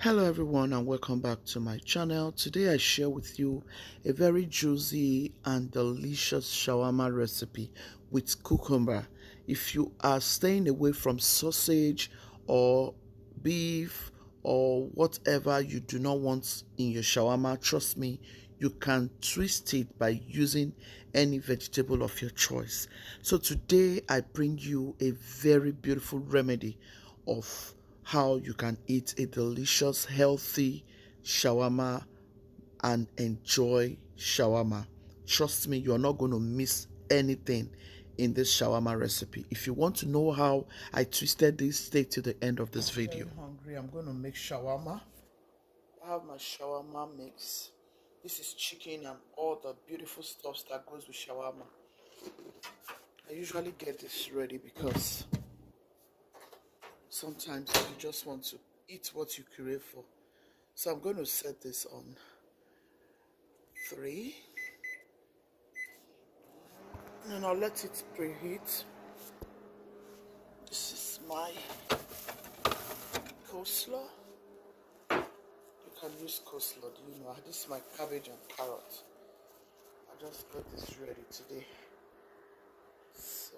Hello everyone and welcome back to my channel. Today I share with you a very juicy and delicious shawarma recipe with cucumber. If you are staying away from sausage or beef or whatever you do not want in your shawarma, trust me, you can twist it by using any vegetable of your choice. So today I bring you a very beautiful remedy of how you can eat a delicious, healthy shawarma and enjoy shawarma. Trust me, you're not going to miss anything in this shawarma recipe. If you want to know how I twisted this, stay to the end of this video. I'm hungry. I'm going to make shawarma. I have my shawarma mix. This is chicken and all the beautiful stuff that goes with shawarma. I usually get this ready because sometimes you just want to eat what you crave for. So I'm going to set this on 3 and I'll let it preheat. This is my coleslaw. You can use coleslaw, do you know? This is my cabbage and carrot. I just got this ready today. So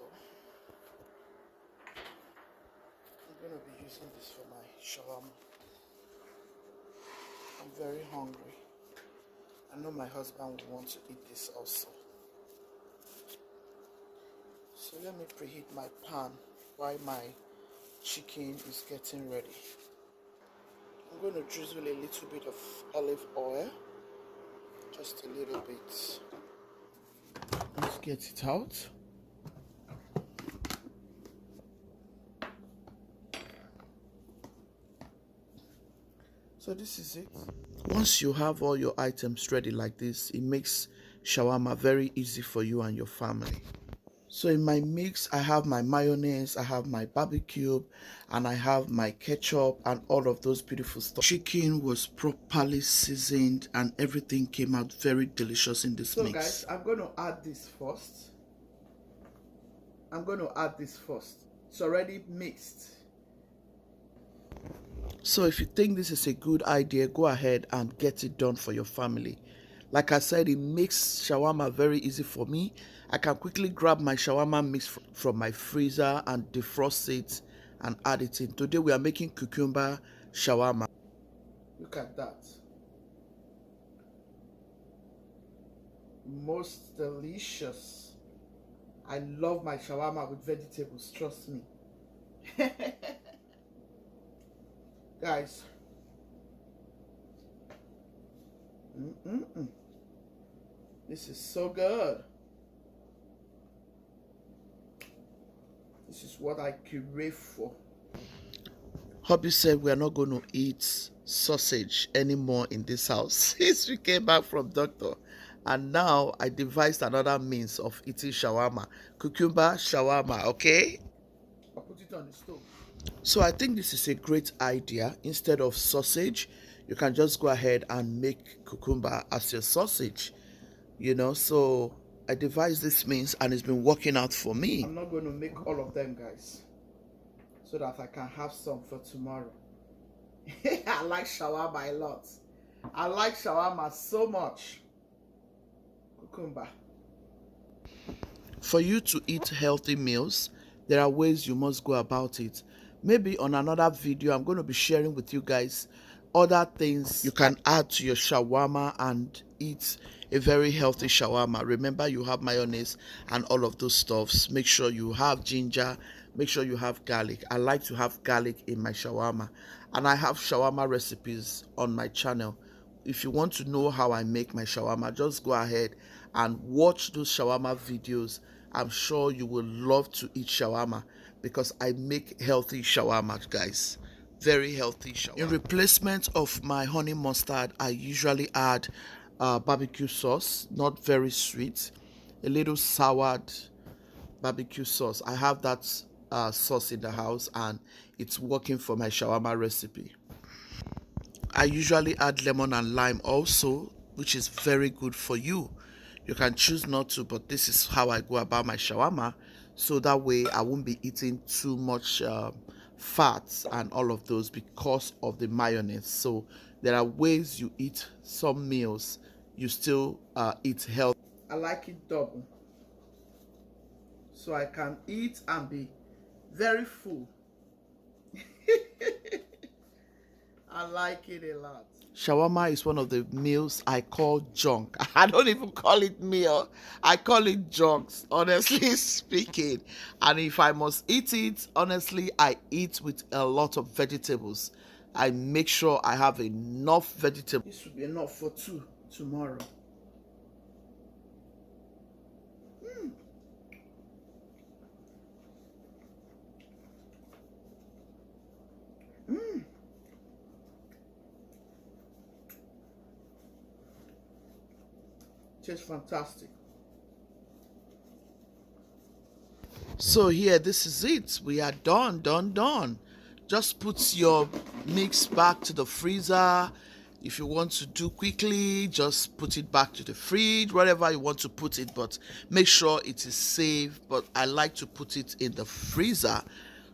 I'm going to be using this for my shawarma. I'm very hungry. I know my husband will want to eat this also. So let me preheat my pan while my chicken is getting ready. I'm going to drizzle a little bit of olive oil. Just a little bit. Let's get it out. So this is it. Once you have all your items ready like this, it makes shawarma very easy for you and your family. So in my mix, I have my mayonnaise, I have my barbecue, and I have my ketchup and all of those beautiful stuff. Chicken was properly seasoned and everything came out very delicious in this mix. So guys, I'm going to add this first. It's already mixed. So if you think this is a good idea, go ahead and get it done for your family. Like I said, it makes shawarma very easy for me. I can quickly grab my shawarma mix from my freezer and defrost it and add it in. Today we are making cucumber shawarma. Look at that. Most delicious. I love my shawarma with vegetables, trust me. Guys. This is so good. This is what I crave for. Hubby said we are not going to eat sausage anymore in this house since we came back from doctor. And now I devised another means of eating shawarma. Cucumber shawarma, okay? I'll put it on the stove. So I think this is a great idea. Instead of sausage, you can just go ahead and make cucumber as your sausage. You know, so I devised this means and it's been working out for me. I'm not going to make all of them, guys, so that I can have some for tomorrow. I like shawarma a lot. I like shawarma so much. Cucumber. For you to eat healthy meals, there are ways you must go about it. Maybe on another video, I'm going to be sharing with you guys other things you can add to your shawarma and eat a very healthy shawarma. Remember, you have mayonnaise and all of those stuffs. Make sure you have ginger. Make sure you have garlic. I like to have garlic in my shawarma, and I have shawarma recipes on my channel. If you want to know how I make my shawarma, just go ahead and watch those shawarma videos. I'm sure you will love to eat shawarma because I make healthy shawarma, guys. Very healthy shawarma. In replacement of my honey mustard, I usually add barbecue sauce, not very sweet, a little soured barbecue sauce. I have that sauce in the house and it's working for my shawarma recipe. I usually add lemon and lime also, which is very good for you. You can choose not to, but this is how I go about my shawarma, so that way I won't be eating too much fats and all of those because of the mayonnaise. So there are ways you eat some meals, you still eat healthy. I like it double, so I can eat and be very full. I like it a lot. Shawarma is one of the meals I call junk. I don't even call it meal. I call it junks, honestly speaking. And if I must eat it, honestly, I eat with a lot of vegetables. I make sure I have enough vegetables. This will be enough for 2 tomorrow. Tastes fantastic. So here, this is it. We are done. Just put your mix back to the freezer. If you want to do quickly, just put it back to the fridge, wherever you want to put it, but make sure it is safe. But I like to put it in the freezer.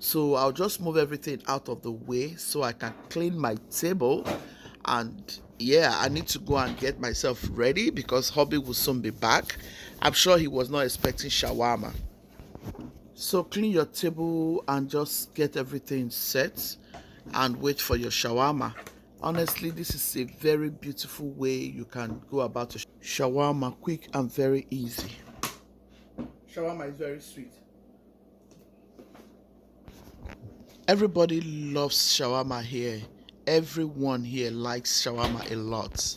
So I'll just move everything out of the way so I can clean my table. And yeah, I need to go and get myself ready because hubby will soon be back. I'm sure he was not expecting shawarma. So clean your table and just get everything set and wait for your shawarma. Honestly, this is a very beautiful way you can go about a shawarma, quick and very easy. Shawarma is very sweet. Everybody loves shawarma here. Everyone here likes shawarma a lot.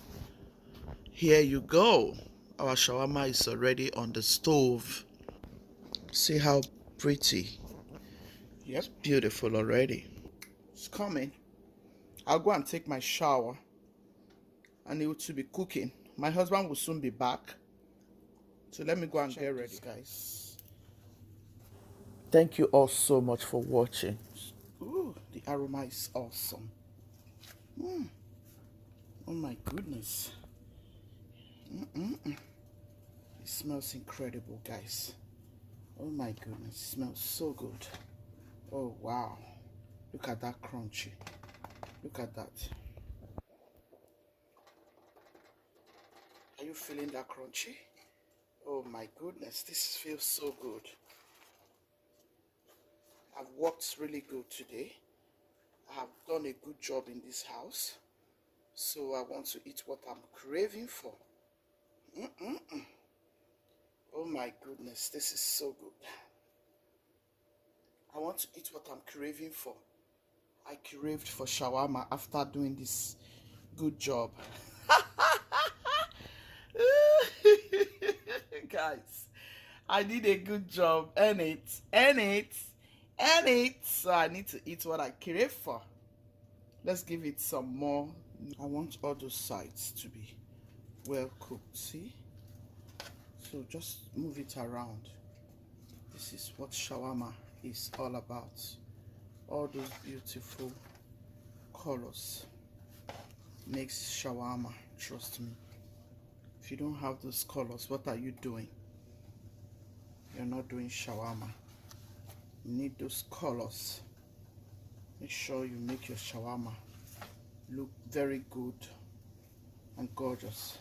Here you go. Our shawarma is already on the stove. See how pretty. Yep, beautiful already. It's coming. I'll go and take my shower and it will be cooking. My husband will soon be back. So let me go and get ready, guys. Thank you all so much for watching. Ooh, the aroma is awesome. Oh my goodness. It smells incredible, guys. Oh my goodness, it smells so good. Oh wow. Look at that crunchy. Look at that. Are you feeling that crunchy? Oh my goodness, this feels so good. I've worked really good today. I have done a good job in this house. So I want to eat what I'm craving for. Oh my goodness, this is so good. I want to eat what I'm craving for. I craved for shawarma after doing this good job. Guys, I did a good job. Earn it. So I need to eat what I crave for. Let's give it some more. I want all those sides to be well cooked. See? So just move it around. This is what shawarma is all about. All those beautiful colors makes shawarma, trust me. If you don't have those colors, what are you doing? You're not doing shawarma. You need those colors. Make sure you make your shawarma look very good and gorgeous.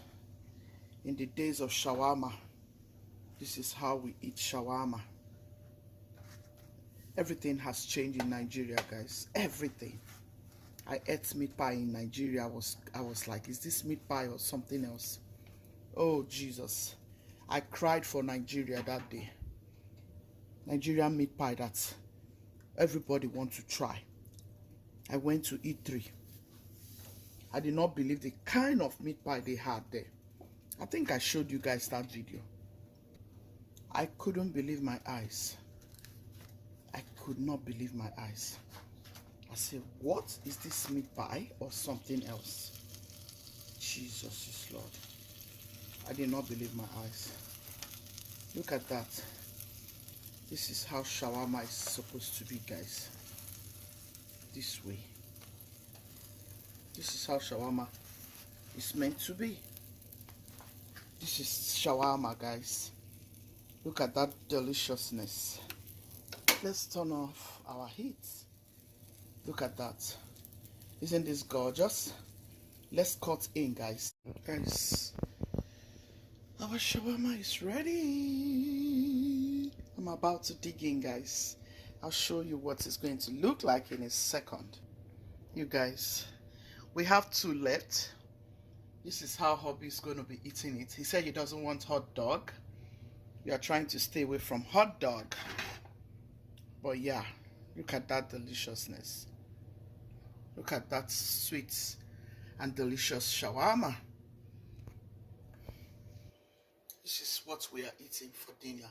In the days of shawarma, this is how we eat shawarma. Everything has changed in Nigeria, guys. Everything. I ate meat pie in Nigeria. I was like, is this meat pie or something else? Oh Jesus. I cried for Nigeria that day. Nigerian meat pie that everybody wants to try. I went to E3. I did not believe the kind of meat pie they had there. I think I showed you guys that video. I couldn't believe my eyes. I could not believe my eyes. I said, what is this meat pie or something else? Jesus is Lord. I did not believe my eyes. Look at that. This is how shawarma is supposed to be, guys. This way. This is how shawarma is meant to be. This is shawarma, guys. Look at that deliciousness. Let's turn off our heat Look at that. Isn't this gorgeous? Let's cut in, guys. Guys, our shawarma is ready. I'm about to dig in, guys. I'll show you what it's going to look like in a second. You guys, we have 2 left. This is how hubby is going to be eating it. He said he doesn't want hot dog. We are trying to stay away from hot dog. But yeah, look at that deliciousness. Look at that sweet and delicious shawarma. This is what we are eating for dinner.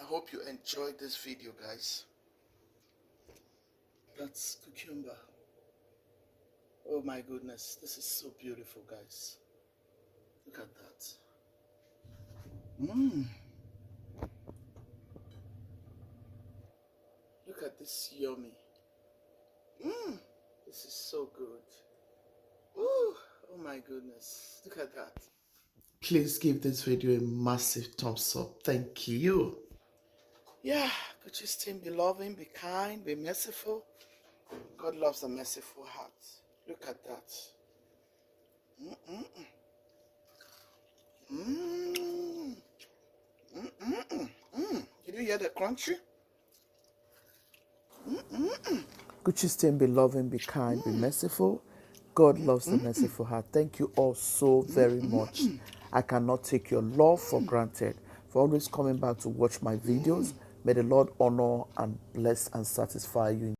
I hope you enjoyed this video, guys. That's cucumber. Oh my goodness, this is so beautiful, guys. Look at that. Look at this yummy. This is so good. Ooh, oh my goodness, look at that. Please give this video a massive thumbs up. Thank you. Yeah, could you still be loving, be kind, be merciful? God loves a merciful heart. Look at that. Did you hear the crunchy? Could you still be loving, be kind, be merciful? God loves the merciful heart. Thank you all so very much. I cannot take your love for granted. For always coming back to watch my videos. May the Lord honor and bless and satisfy you.